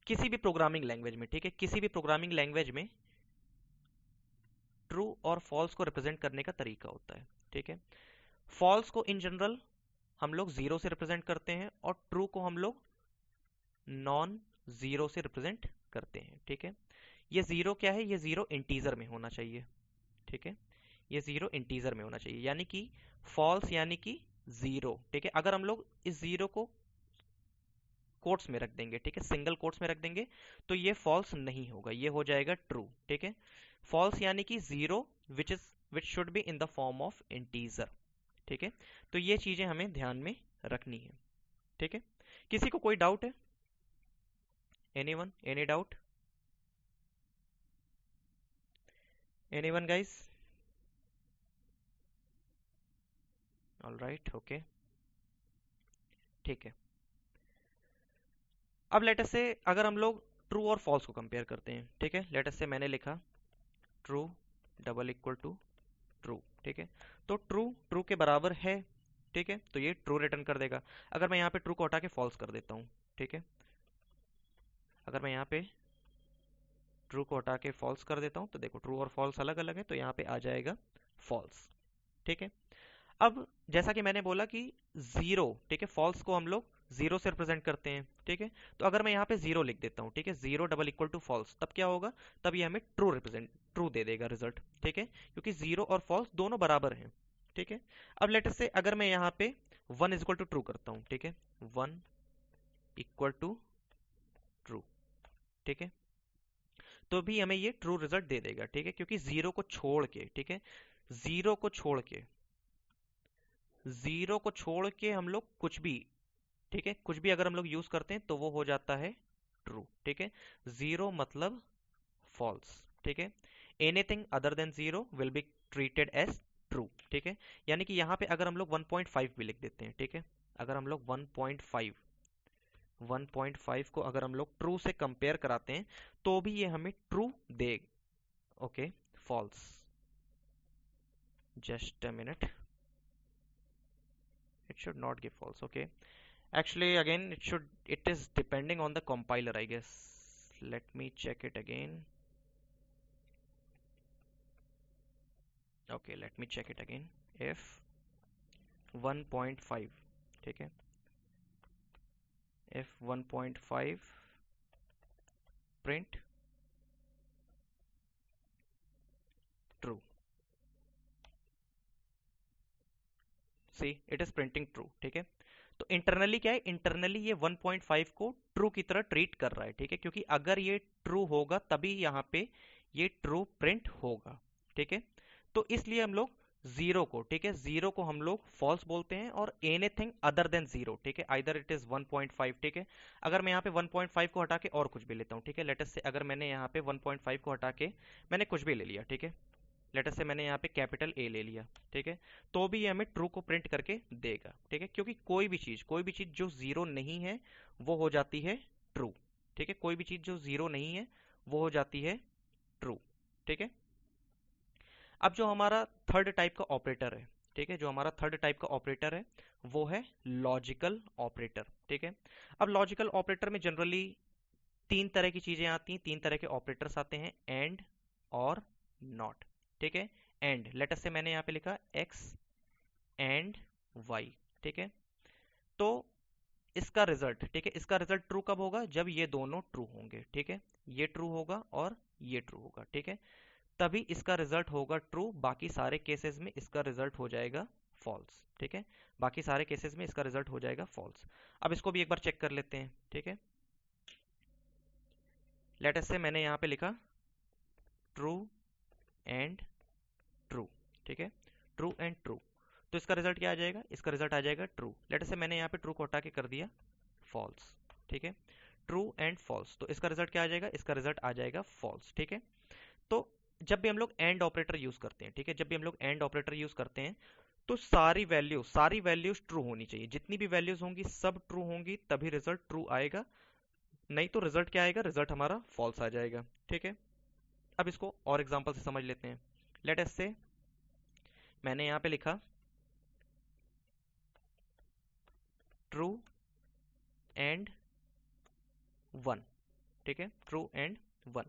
किसी भी प्रोग्रामिंग लैंग्वेज में, ठीक है, किसी भी प्रोग्रामिंग लैंग्वेज में ट्रू और फॉल्स को रिप्रेजेंट करने का तरीका होता है, ठीक है। फॉल्स को इन जनरल हम लोग जीरो से रिप्रेजेंट करते हैं और ट्रू को हम लोग नॉन जीरो से रिप्रेजेंट करते हैं, ठीक है। ये जीरो क्या है, ये जीरो इंटीजर में होना चाहिए, ठीक है, ये जीरो इंटीजर में होना चाहिए, यानी कि फॉल्स यानी कि जीरो, ठीक है। अगर हम लोग इस जीरो को कोट्स में रख देंगे, ठीक है, सिंगल कोट्स में रख देंगे, तो ये फॉल्स नहीं होगा, ये हो जाएगा ट्रू, ठीक है। फॉल्स यानी कि zero which should be in the form of integer, ठीक है। तो ये चीजें हमें ध्यान में रखनी है, ठीक है। किसी को कोई डाउट है, anyone, any doubt, anyone guys, alright, okay, ठीक है। अब लेट अस से अगर हम लोग ट्रू और फॉल्स को कंपेयर करते हैं, ठीक है, लेट अस से मैंने लिखा true double equal to true, ठीक है, तो ट्रू ट्रू के बराबर है, ठीक है, तो ये ट्रू रिटर्न कर देगा। अगर मैं यहाँ पे ट्रू को हटा के फॉल्स कर देता हूँ, ठीक है, अगर मैं यहाँ पे ट्रू को हटा के फॉल्स कर देता हूँ तो देखो ट्रू और फॉल्स अलग अलग है, तो यहाँ पे आ जाएगा फॉल्स, ठीक है। अब जैसा कि मैंने बोला कि जीरो, ठीक है, फॉल्स को हम लोग जीरो से रिप्रेजेंट करते हैं, ठीक है, तो अगर मैं यहाँ पे जीरो लिख देता हूँ, ठीक है, zero double equal to false, तब क्या होगा, तब ये हमें ट्रू दे देगा रिजल्ट, ठीक है, क्योंकि जीरो और फॉल्स दोनों बराबर हैं, ठीक है। अब लेट अस से अगर मैं यहाँ पे 1 इक्वल टू ट्रू करता हूँ, ठीक है, 1 इक्वल टू ट्रू, ठीक है, तो भी हमें ये ट्रू रिजल्ट दे देगा, ठीक है, क्योंकि जीरो को छोड़ के, ठीक है, जीरो को छोड़ के, जीरो को छोड़ के हम लोग कुछ भी, ठीक है, कुछ भी अगर हम लोग यूज करते हैं तो वो हो जाता है ट्रू, ठीक है। जीरो मतलब फॉल्स, ठीक है। Anything other than zero will be treated as true, ठीक है। यानी कि यहाँ पे अगर हम लोग 1.5 भी लिख देते हैं, ठीक है, अगर हम लोग 1.5 को अगर हम लोग ट्रू से कंपेयर कराते हैं तो भी ये हमें ट्रू दे, okay, false, just a minute, it should not give false, okay, actually again it is depending on the compiler, I guess. Let me check it again. Okay, let me check it again. If 1.5, ठीक है, if 1.5 print true, see it is printing true, ठीक है। तो internally क्या है, internally ये 1.5 को true की तरह ट्रीट कर रहा है, ठीक है, क्योंकि अगर ये ट्रू होगा तभी यहाँ पे ये ट्रू प्रिंट होगा, ठीक है। तो इसलिए हम लोग जीरो को, ठीक है, जीरो को हम लोग फॉल्स बोलते हैं, और एनीथिंग अदर देन जीरो, ठीक है, आइदर इट इज 1.5, ठीक है। अगर मैं यहाँ पे 1.5 को हटा के और कुछ भी लेता हूँ, ठीक है, लेट अस से अगर मैंने यहाँ पे 1.5 को हटा के मैंने कुछ भी ले लिया, ठीक है, लेट अस से मैंने यहाँ पे कैपिटल ए ले लिया, ठीक है, तो भी ये हमें ट्रू को प्रिंट करके देगा, ठीक है, क्योंकि कोई भी चीज जो जीरो नहीं है वो हो जाती है ट्रू, ठीक है, कोई भी चीज जो जीरो नहीं है वो हो जाती है ट्रू, ठीक है। अब जो हमारा थर्ड टाइप का ऑपरेटर है, ठीक है, जो हमारा थर्ड टाइप का ऑपरेटर है वो है लॉजिकल ऑपरेटर, ठीक है। अब लॉजिकल ऑपरेटर में जनरली तीन तरह की चीजें आती हैं, तीन तरह के ऑपरेटर्स आते हैं, एंड और नॉट, ठीक है। एंड लेट अस से मैंने यहाँ पे लिखा x एंड y, ठीक है, तो इसका रिजल्ट, ठीक है, इसका रिजल्ट ट्रू कब होगा, जब ये दोनों ट्रू होंगे, ठीक है, ये ट्रू होगा और ये ट्रू होगा, ठीक है, तभी इसका रिजल्ट होगा ट्रू, बाकी सारे केसेस में इसका रिजल्ट हो जाएगा फॉल्स, ठीक है, बाकी सारे केसेस में इसका रिजल्ट हो जाएगा फॉल्स। अब इसको भी एक बार चेक कर लेते हैं, ठीक है, लेट अस से मैंने यहाँ पे लिखा ट्रू एंड ट्रू, ठीक है, ट्रू एंड ट्रू, तो इसका रिजल्ट क्या आ जाएगा, इसका रिजल्ट आ जाएगा ट्रू। लेट अस से मैंने यहाँ पे ट्रू को हटा के कर दिया फॉल्स, ठीक है, ट्रू एंड फॉल्स, तो इसका रिजल्ट क्या आ जाएगा, इसका रिजल्ट आ जाएगा फॉल्स, ठीक है। तो जब भी हम लोग एंड ऑपरेटर यूज करते हैं, ठीक है, जब भी हम लोग एंड ऑपरेटर यूज करते हैं तो सारी वैल्यूज ट्रू होनी चाहिए, जितनी भी वैल्यूज होंगी सब ट्रू होंगी, तभी रिजल्ट ट्रू आएगा, नहीं तो रिजल्ट क्या आएगा, रिजल्ट हमारा फॉल्स आ जाएगा, ठीक है। अब इसको और एग्जांपल से समझ लेते हैं। लेट अस से मैंने यहां पे लिखा ट्रू एंड 1, ठीक है, ट्रू एंड 1।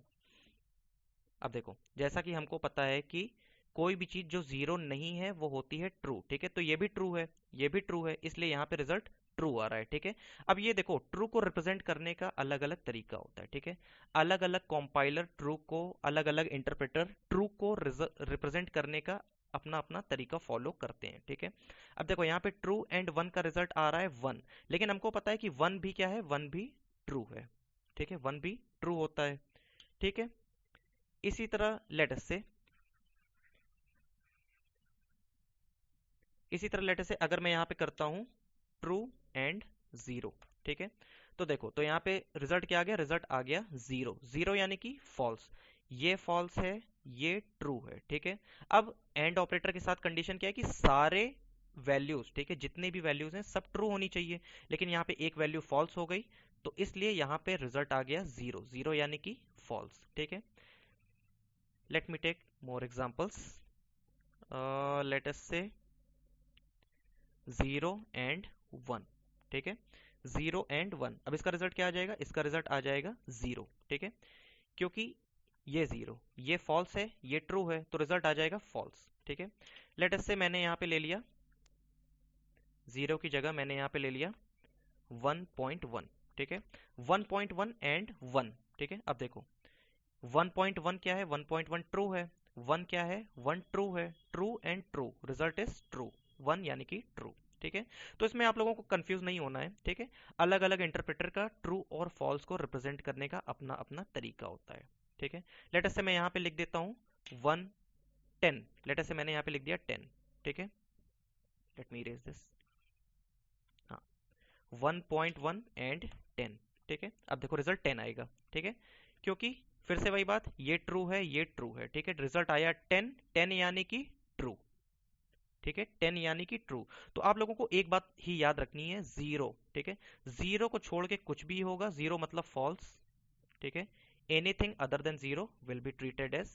अब देखो, जैसा कि हमको पता है कि कोई भी चीज जो जीरो नहीं है वो होती है ट्रू, ठीक है, तो ये भी ट्रू है, ये भी ट्रू है, इसलिए यहाँ पे रिजल्ट ट्रू आ रहा है, ठीक है। अब ये देखो, ट्रू को रिप्रेजेंट करने का अलग अलग तरीका होता है, ठीक है, अलग अलग कॉम्पाइलर ट्रू को, अलग अलग इंटरप्रेटर ट्रू को रिप्रेजेंट करने का अपना अपना तरीका फॉलो करते हैं, ठीक है। अब देखो यहाँ पे ट्रू एंड 1 का रिजल्ट आ रहा है 1, लेकिन हमको पता है कि 1 भी क्या है, 1 भी ट्रू है, ठीक है, 1 भी ट्रू होता है, ठीक है। इसी तरह लेट अस से अगर मैं यहाँ पे करता हूँ ट्रू एंड 0, ठीक है, तो देखो, तो यहाँ पे रिजल्ट क्या आ गया, रिजल्ट आ गया 0, 0 यानी कि फॉल्स, ये फॉल्स है, ये ट्रू है, ठीक है। अब एंड ऑपरेटर के साथ कंडीशन क्या है कि सारे वैल्यूज, ठीक है, जितने भी वैल्यूज हैं सब ट्रू होनी चाहिए, लेकिन यहाँ पे एक वैल्यू फॉल्स हो गई, तो इसलिए यहाँ पे रिजल्ट आ गया 0, 0 यानी कि फॉल्स, ठीक है। Let me take more examples, let us say 0 and 1, ठीक है, 0 एंड 1, अब इसका रिजल्ट क्या आ जाएगा, इसका रिजल्ट आ जाएगा 0, ठीक है, क्योंकि ये 0, ये फॉल्स है, ये ट्रू है, तो रिजल्ट आ जाएगा फॉल्स, ठीक है। लेट अस से मैंने यहाँ पे ले लिया 0 की जगह मैंने यहाँ पे ले लिया 1.1, ठीक है, 1.1 एंड 1, ठीक है। अब देखो 1.1 क्या है, 1.1 ट्रू है, वन क्या है, वन ट्रू है, true and true, result is true, one यानी कि ट्रू। ठीक है, तो इसमें आप लोगों को कंफ्यूज नहीं होना है। ठीक है, अलग अलग इंटरप्रेटर का ट्रू और फॉल्स को रिप्रेजेंट करने का अपना अपना तरीका होता है। ठीक है, लेट अस से मैं यहाँ पे लिख देता हूँ 1 10, लेट अस से मैंने यहाँ पे लिख दिया 10। ठीक है, लेट मी इरेज दिस। हाँ, 1.1 एंड 10। ठीक है, अब देखो रिजल्ट 10 आएगा। ठीक है, क्योंकि फिर से वही बात, ये ट्रू है, ये ट्रू है। ठीक है, रिजल्ट आया 10, 10 यानी कि ट्रू। ठीक है, 10 यानी कि ट्रू। तो आप लोगों को एक बात ही याद रखनी है, जीरो। ठीक है, जीरो को छोड़ के कुछ भी होगा, जीरो मतलब फॉल्स। ठीक है, anything other than zero will be treated as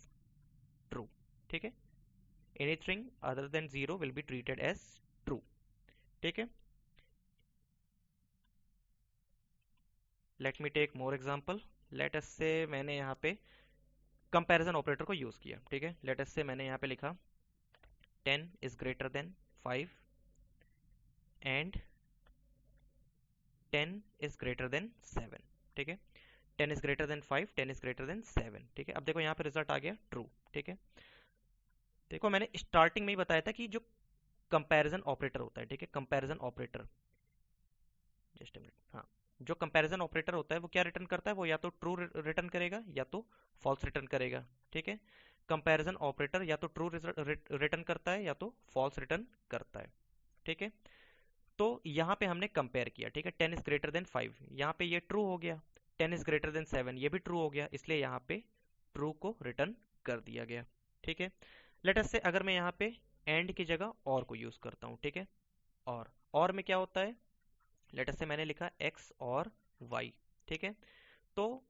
true. ठीक है, anything other than zero will be treated as true. ठीक है, let me take more example. Let us say मैंने यहाँ पे कंपैरिजन ऑपरेटर को यूज किया। ठीक है, लेट अस से मैंने यहाँ पे लिखा 10 is greater than 5 and 10 is greater than 7। ठीक है, 10 is greater than 5, 10 is greater than 7। ठीक है, अब देखो यहाँ पे रिजल्ट आ गया ट्रू। ठीक है, देखो मैंने स्टार्टिंग में ही बताया था कि जो कंपैरिजन ऑपरेटर होता है, ठीक है, comparison operator, just a minute, हाँ, जो कंपैरिजन ऑपरेटर होता है वो क्या रिटर्न करता है, वो या तो ट्रू रिटर्न करेगा या तो फॉल्स रिटर्न करेगा। ठीक है, कंपैरिजन ऑपरेटर या तो ट्रू रिटर्न करता है या तो फॉल्स रिटर्न करता है। ठीक है, तो यहाँ पे हमने कंपेयर किया। ठीक है, 10 इज ग्रेटर देन 5, यहाँ पे ये ट्रू हो गया। 10 इज ग्रेटर देन 7, ये भी ट्रू हो गया, इसलिए यहाँ पे ट्रू को रिटर्न कर दिया गया। ठीक है, लेट अस से अगर मैं यहाँ पे एंड की जगह और को यूज करता हूँ। ठीक है, और में क्या होता है, लेट अस से मैंने लिखा x और y। ठीक है, तो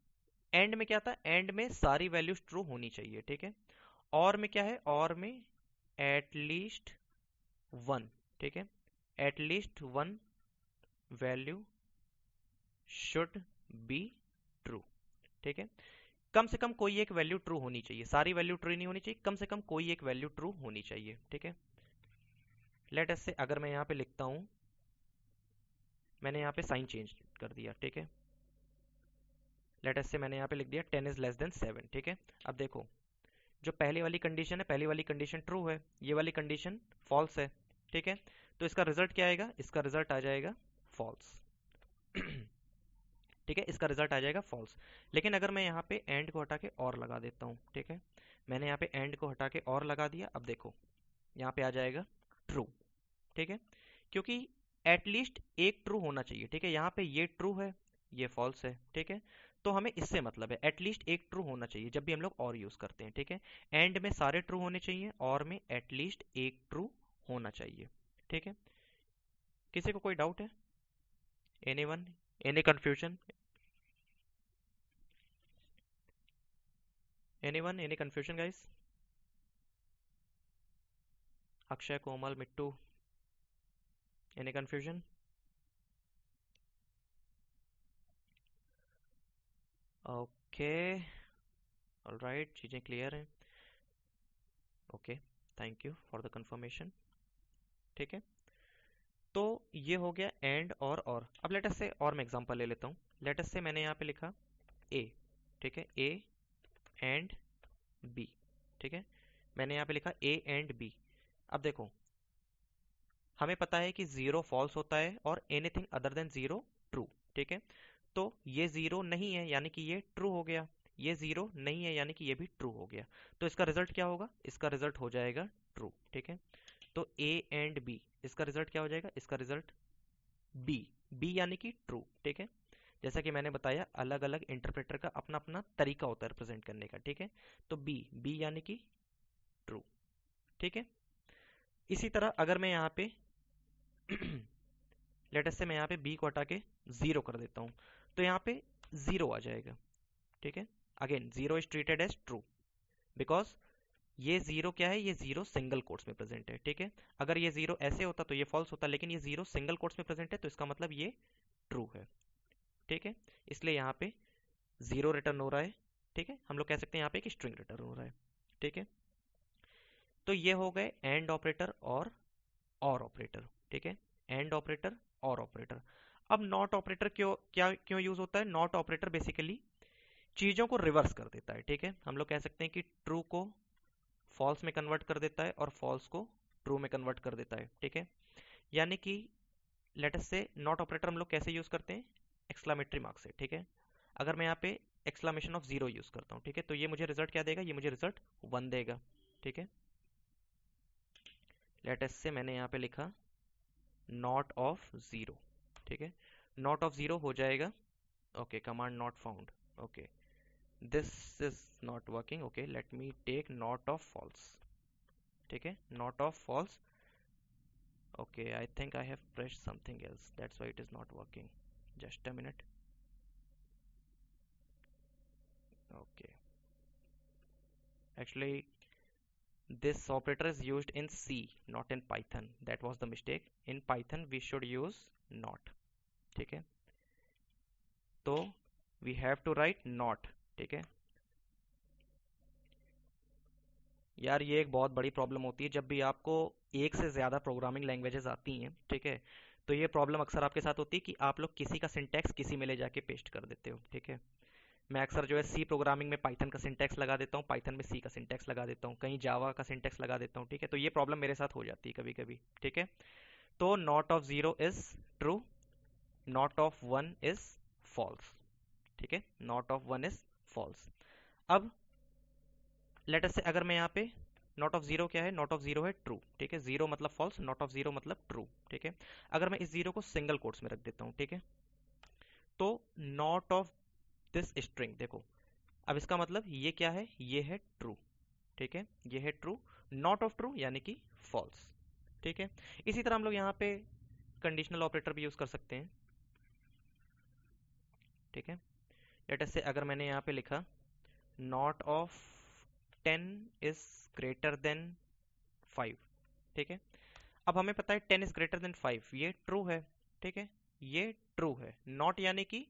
एंड में क्या था, एंड में सारी वैल्यूज ट्रू होनी चाहिए। ठीक है, और में क्या है, और में एट लीस्ट वन। ठीक है, at least one value should be true. ठीक है, कम से कम कोई एक वैल्यू ट्रू होनी चाहिए, सारी वैल्यू ट्रू नहीं होनी चाहिए, कम से कम कोई एक वैल्यू ट्रू होनी चाहिए। ठीक है, लेट अस से अगर मैं यहाँ पे लिखता हूँ, मैंने यहाँ पे साइन चेंज कर दिया। ठीक है, लेट अस से मैंने यहाँ पे लिख दिया 10 इज लेस देन 7। ठीक है, अब देखो जो पहले वाली कंडीशन है, पहली वाली कंडीशन ट्रू है, ये वाली कंडीशन फॉल्स है। ठीक है, तो इसका रिजल्ट क्या आएगा, इसका रिजल्ट आ जाएगा फॉल्स। ठीक है, इसका रिजल्ट आ जाएगा फॉल्स। लेकिन अगर मैं यहाँ पे एंड को हटा के और लगा देता हूँ, ठीक है, मैंने यहाँ पे एंड को हटा के और लगा दिया, अब देखो यहाँ पे आ जाएगा ट्रू। ठीक है, क्योंकि एटलीस्ट एक ट्रू होना चाहिए। ठीक है, यहाँ पे ये ट्रू है, ये फॉल्स है। ठीक है, तो हमें इससे मतलब है एटलीस्ट एक ट्रू होना चाहिए जब भी हम लोग और यूज करते हैं। ठीक है, एंड में सारे ट्रू होने चाहिए, और में एटलीस्ट एक ट्रू होना चाहिए। ठीक है, किसी को कोई डाउट है, anyone, any confusion, anyone, any confusion guys? Akshay, Komal, Mittu, any confusion? Okay, alright, चीज़ें क्लियर हैं। Okay, thank you for the confirmation. ठीक है, तो ये हो गया एंड और अब लेट अस से और मैं एग्जांपल ले लेता हूँ। लेट अस से मैंने यहाँ पे लिखा ए। ठीक है, ए एंड बी। ठीक है, मैंने यहाँ पे लिखा ए एंड बी। अब देखो हमें पता है कि जीरो फॉल्स होता है और anything other than zero true. ठीक है, तो ये जीरो नहीं है यानी कि ये ट्रू हो गया, ये जीरो नहीं है यानी कि ये भी ट्रू हो गया। तो इसका रिजल्ट क्या होगा, इसका रिजल्ट हो जाएगा ट्रू। ठीक है, तो ए एंड बी, इसका रिजल्ट क्या हो जाएगा, इसका रिजल्ट बी, बी यानी कि ट्रू। ठीक है, जैसा कि मैंने बताया अलग अलग इंटरप्रेटर का अपना अपना तरीका होता है रिप्रेजेंट करने का। ठीक है, तो बी, बी यानी कि ट्रू। ठीक है, इसी तरह अगर मैं यहाँ पे लेटेस्ट से मैं यहाँ पे बी को हटा के जीरो कर देता हूँ, तो यहाँ पे जीरो आ जाएगा। ठीक है, again zero is treated as true because ये जीरो क्या है, ये जीरो सिंगल कोट्स में प्रेजेंट है। ठीक है, अगर ये जीरो ऐसे होता तो ये फॉल्स होता, लेकिन ये जीरो सिंगल कोट्स में प्रेजेंट है तो इसका मतलब ये ट्रू है। ठीक है, इसलिए यहाँ पे जीरो रिटर्न हो रहा है। ठीक है, हम लोग कह सकते हैं यहाँ पे कि स्ट्रिंग रिटर्न हो रहा है। ठीक है, तो ये हो गए एंड ऑपरेटर और ऑपरेटर। ठीक है, एंड ऑपरेटर और ऑपरेटर। अब नॉट ऑपरेटर क्यों यूज होता है, नॉट ऑपरेटर बेसिकली चीजों को रिवर्स कर देता है। ठीक है, हम लोग कह सकते हैं कि ट्रू को फॉल्स में कन्वर्ट कर देता है और फॉल्स को ट्रू में कन्वर्ट कर देता है, ठीक है। यानी कि लेट अस से नॉट ऑपरेटर हम लोग कैसे यूज करते हैं, एक्सक्लामेटरी मार्क से, ठीक है। अगर मैं यहाँ पे एक्सक्लामेशन ऑफ जीरो यूज करता हूँ, ठीक है, तो ये मुझे रिजल्ट क्या देगा, ये मुझे रिजल्ट 1 देगा, ठीक है। लेट अस से मैंने यहाँ पे लिखा नॉट ऑफ जीरो, ठीक है। नॉट ऑफ जीरो हो जाएगा, okay, command not found, okay, this is not working, okay, let me take not of false, ठीक है, not of false, okay, I think I have pressed something else, that's why it is not working, just a minute, okay, actually this operator is used in C, not in Python, that was the mistake. In Python we should use not, ठीक है, तो we have to write not, ठीक है। यार ये एक बहुत बड़ी प्रॉब्लम होती है जब भी आपको एक से ज़्यादा प्रोग्रामिंग लैंग्वेजेस आती हैं, ठीक है, तो ये प्रॉब्लम अक्सर आपके साथ होती है कि आप लोग किसी का सिंटैक्स किसी में ले जाके पेस्ट कर देते हो, ठीक है। मैं अक्सर जो है सी प्रोग्रामिंग में पाइथन का सिंटैक्स लगा देता हूँ, पाइथन में सी का सिंटैक्स लगा देता हूँ, कहीं जावा का सिंटैक्स लगा देता हूँ, ठीक है, तो ये प्रॉब्लम मेरे साथ हो जाती है कभी कभी, ठीक है। तो not of zero is true, not of one is false, ठीक है, not of one is false. अब लेट अस से अगर मैं यहाँ पे नॉट ऑफ जीरो क्या है, नॉट ऑफ जीरो है ट्रू, ठीक है, जीरो मतलब फॉल्स, नॉट ऑफ जीरो मतलब ट्रू, ठीक है। अगर मैं इस जीरो को सिंगल कोट्स में रख देता हूँ, ठीक है, तो नॉट ऑफ दिस स्ट्रिंग, देखो अब इसका मतलब ये क्या है, ये है ट्रू, ठीक है, ये है ट्रू, नॉट ऑफ ट्रू यानी कि फॉल्स, ठीक है। इसी तरह हम लोग यहाँ पे कंडीशनल ऑपरेटर भी यूज कर सकते हैं, ठीक है। लेट अस से अगर मैंने यहाँ पे लिखा not of 10 is greater than 5, ठीक है। अब हमें पता है 10 इज ग्रेटर देन 5, ये ट्रू है, ठीक है, ये ट्रू है। नॉट यानी कि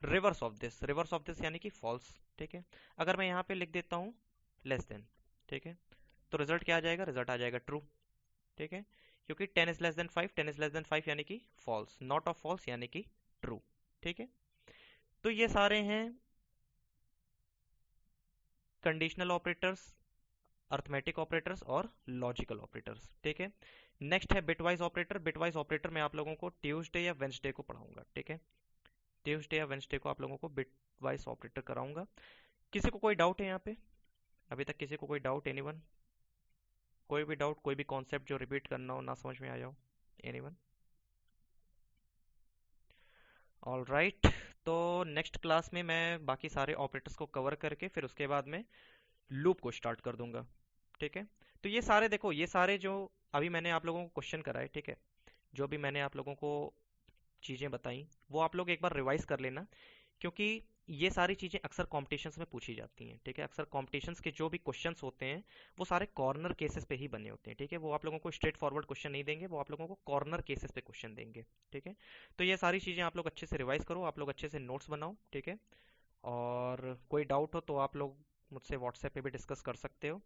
reverse of this, reverse of this यानी कि फॉल्स, ठीक है। अगर मैं यहाँ पे लिख देता हूँ लेस देन, ठीक है, तो रिजल्ट क्या आ जाएगा, रिजल्ट आ जाएगा ट्रू, ठीक है, क्योंकि 10 is less then 5, 10 is less then 5 यानी कि फॉल्स, नॉट ऑफ फॉल्स यानी कि ट्रू, ठीक है। तो ये सारे हैं कंडीशनल ऑपरेटर्स, अर्थमेटिक ऑपरेटर्स और लॉजिकल ऑपरेटर्स, ठीक है। नेक्स्ट है बिटवाइज ऑपरेटर। बिटवाइज ऑपरेटर मैं आप लोगों को ट्यूसडे या वेंसडे को पढ़ाऊंगा, ठीक है, ट्यूसडे या वेंसडे को आप लोगों को बिटवाइज ऑपरेटर कराऊंगा। किसी को कोई डाउट है यहाँ पे, अभी तक किसी को कोई डाउट, एनीवन, कोई भी डाउट, कोई भी कॉन्सेप्ट जो रिपीट करना हो, ना समझ में आ जाओ, एनीवन, ऑल राइट। तो नेक्स्ट क्लास में मैं बाकी सारे ऑपरेटर्स को कवर करके फिर उसके बाद में लूप को स्टार्ट कर दूंगा, ठीक है। तो ये सारे देखो, ये सारे जो अभी मैंने आप लोगों को क्वेश्चन कराए, ठीक है, जो भी मैंने आप लोगों को चीज़ें बताई वो आप लोग एक बार रिवाइज कर लेना, क्योंकि ये सारी चीज़ें अक्सर कॉम्पिटिशन्स में पूछी जाती हैं, ठीक है। अक्सर कॉम्पिटिशन्स के जो भी क्वेश्चंस होते हैं वो सारे कॉर्नर केसेस पे ही बने होते हैं, ठीक है। वो आप लोगों को स्ट्रेट फॉरवर्ड क्वेश्चन नहीं देंगे, वो आप लोगों को कॉर्नर केसेस पे क्वेश्चन देंगे, ठीक है। तो ये सारी चीज़ें आप लोग अच्छे से रिवाइज करो, आप लोग अच्छे से नोट्स बनाओ, ठीक है। और कोई डाउट हो तो आप लोग मुझसे व्हाट्सएप पे भी डिस्कस कर सकते हो।